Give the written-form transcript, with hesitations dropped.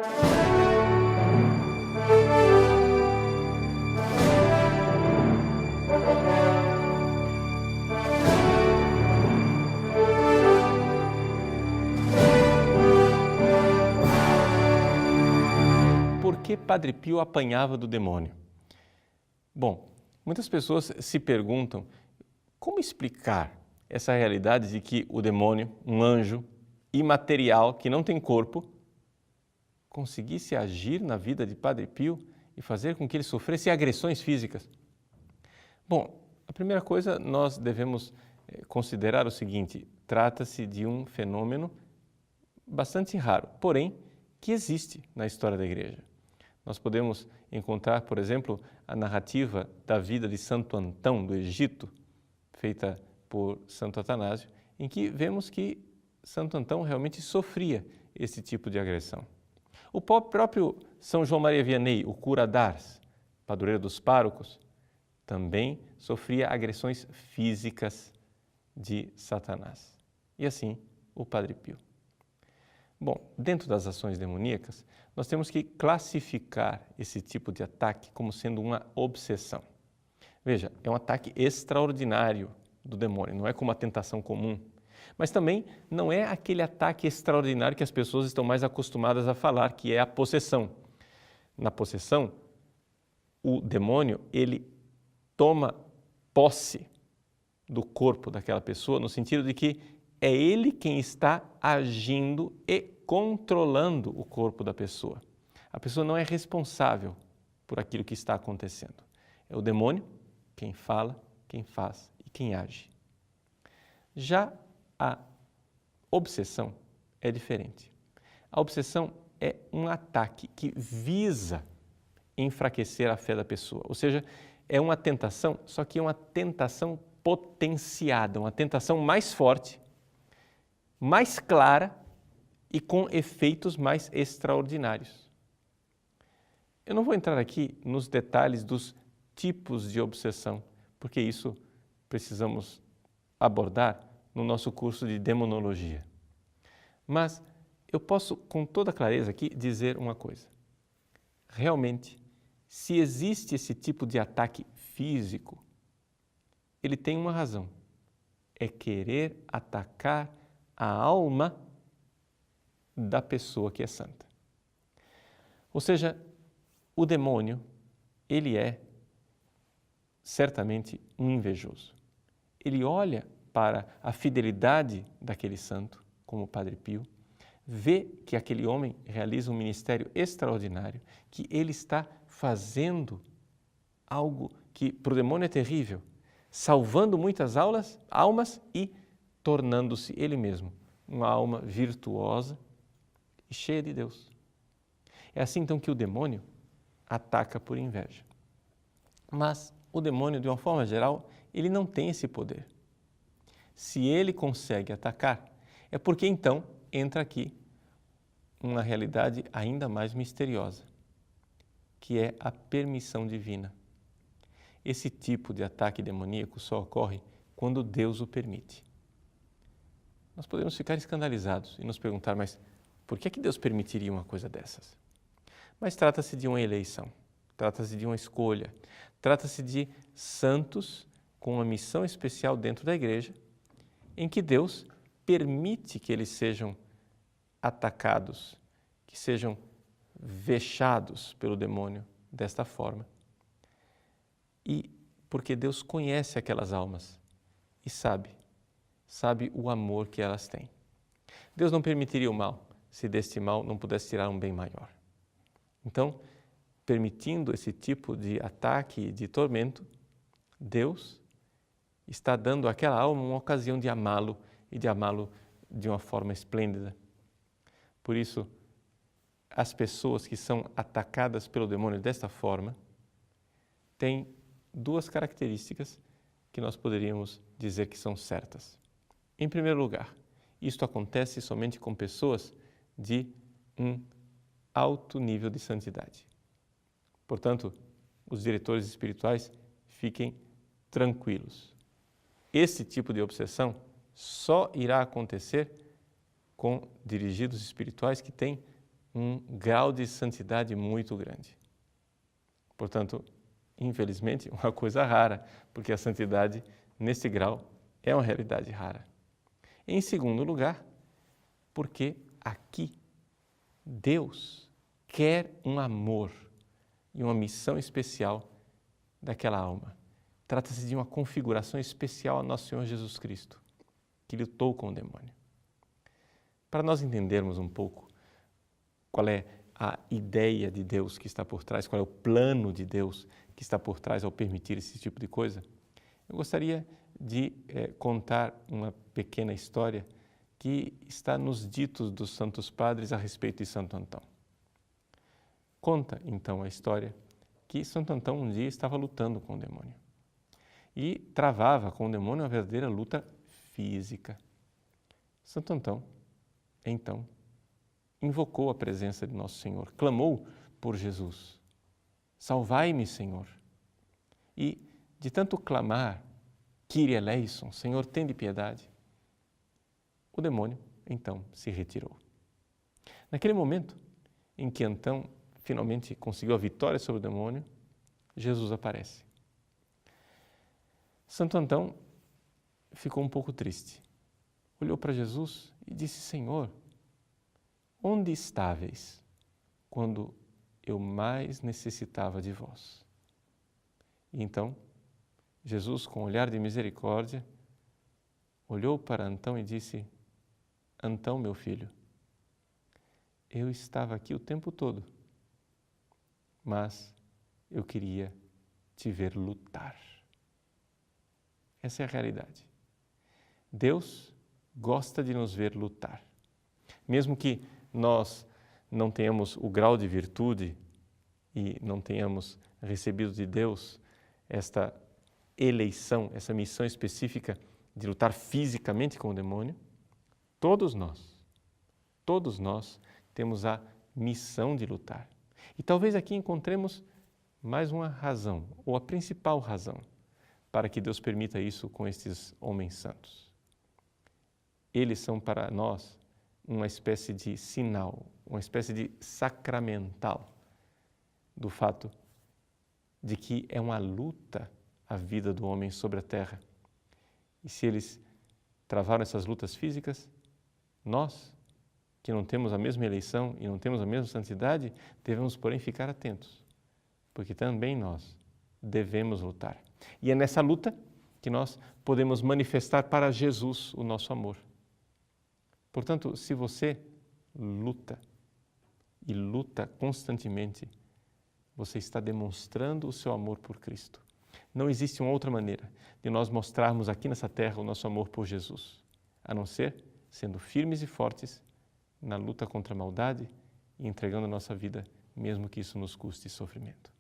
Por que Padre Pio apanhava do demônio? Bom, muitas pessoas se perguntam como explicar essa realidade de que o demônio, um anjo imaterial que não tem corpo, conseguisse agir na vida de Padre Pio e fazer com que ele sofresse agressões físicas. Bom, a primeira coisa nós devemos considerar o seguinte: trata-se de um fenômeno bastante raro, porém que existe na história da Igreja. Nós podemos encontrar, por exemplo, a narrativa da vida de Santo Antão do Egito, feita por Santo Atanásio, em que vemos que Santo Antão realmente sofria esse tipo de agressão. O próprio São João Maria Vianney, o cura d'Ars, padroeiro dos párocos, também sofria agressões físicas de Satanás. E assim, o Padre Pio. Bom, dentro das ações demoníacas, nós temos que classificar esse tipo de ataque como sendo uma obsessão. Veja, é um ataque extraordinário do demônio, não é como uma tentação comum. Mas também não é aquele ataque extraordinário que as pessoas estão mais acostumadas a falar, que é a possessão. Na possessão, o demônio, ele toma posse do corpo daquela pessoa, no sentido de que é ele quem está agindo e controlando o corpo da pessoa. A pessoa não é responsável por aquilo que está acontecendo. É o demônio quem fala, quem faz e quem age. Já a obsessão é diferente. A obsessão é um ataque que visa enfraquecer a fé da pessoa. Ou seja, é uma tentação, só que é uma tentação potenciada, uma tentação mais forte, mais clara e com efeitos mais extraordinários. Eu não vou entrar aqui nos detalhes dos tipos de obsessão, porque isso precisamos abordar no nosso curso de demonologia. Mas eu posso com toda clareza aqui dizer uma coisa. Realmente, se existe esse tipo de ataque físico, ele tem uma razão. É querer atacar a alma da pessoa que é santa. Ou seja, o demônio, ele é certamente um invejoso. Ele olha para a fidelidade daquele santo, como o Padre Pio, vê que aquele homem realiza um ministério extraordinário, que ele está fazendo algo que para o demônio é terrível, salvando muitas almas e tornando-se ele mesmo uma alma virtuosa e cheia de Deus. É assim então que o demônio ataca por inveja. Mas o demônio, de uma forma geral, ele não tem esse poder. Se ele consegue atacar, é porque então entra aqui uma realidade ainda mais misteriosa, que é a permissão divina. Esse tipo de ataque demoníaco só ocorre quando Deus o permite. Nós podemos ficar escandalizados e nos perguntar, mas por que Deus permitiria uma coisa dessas? Mas trata-se de uma eleição, trata-se de uma escolha, trata-se de santos com uma missão especial dentro da Igreja, em que Deus permite que eles sejam atacados, que sejam vexados pelo demônio desta forma. E porque Deus conhece aquelas almas e sabe o amor que elas têm. Deus não permitiria o mal se deste mal não pudesse tirar um bem maior. Então, permitindo esse tipo de ataque e de tormento, Deus está dando àquela alma uma ocasião de amá-lo e de amá-lo de uma forma esplêndida. Por isso, as pessoas que são atacadas pelo demônio desta forma têm duas características que nós poderíamos dizer que são certas. Em primeiro lugar, isto acontece somente com pessoas de um alto nível de santidade. Portanto, os diretores espirituais fiquem tranquilos. Esse tipo de obsessão só irá acontecer com dirigidos espirituais que têm um grau de santidade muito grande. Portanto, infelizmente, uma coisa rara, porque a santidade, nesse grau, é uma realidade rara. Em segundo lugar, porque aqui Deus quer um amor e uma missão especial daquela alma. Trata-se de uma configuração especial a nosso Senhor Jesus Cristo, que lutou com o demônio. Para nós entendermos um pouco qual é a ideia de Deus que está por trás, qual é o plano de Deus que está por trás ao permitir esse tipo de coisa, eu gostaria de contar uma pequena história que está nos ditos dos Santos Padres a respeito de Santo Antão. Conta, então, a história que Santo Antão um dia estava lutando com o demônio e travava com o demônio uma verdadeira luta física. Santo Antão, então, invocou a presença de Nosso Senhor, clamou por Jesus. Salvai-me, Senhor. E, de tanto clamar, Kyrie eleison, Senhor, tende piedade, o demônio, então, se retirou. Naquele momento em que Antão finalmente conseguiu a vitória sobre o demônio, Jesus aparece. Santo Antão ficou um pouco triste. Olhou para Jesus e disse: Senhor, onde estáveis quando eu mais necessitava de vós? E então, Jesus, com um olhar de misericórdia, olhou para Antão e disse: Antão, meu filho, eu estava aqui o tempo todo, mas eu queria te ver lutar. Essa é a realidade. Deus gosta de nos ver lutar. Mesmo que nós não tenhamos o grau de virtude e não tenhamos recebido de Deus esta eleição, essa missão específica de lutar fisicamente com o demônio, todos nós temos a missão de lutar. E talvez aqui encontremos mais uma razão, ou a principal razão, para que Deus permita isso com estes homens santos. Eles são para nós uma espécie de sinal, uma espécie de sacramental do fato de que é uma luta a vida do homem sobre a terra. E se eles travaram essas lutas físicas, nós, que não temos a mesma eleição e não temos a mesma santidade, devemos, porém, ficar atentos, porque também nós devemos lutar. E é nessa luta que nós podemos manifestar para Jesus o nosso amor. Portanto, se você luta e luta constantemente, você está demonstrando o seu amor por Cristo. Não existe uma outra maneira de nós mostrarmos aqui nessa terra o nosso amor por Jesus, a não ser sendo firmes e fortes na luta contra a maldade e entregando a nossa vida, mesmo que isso nos custe sofrimento.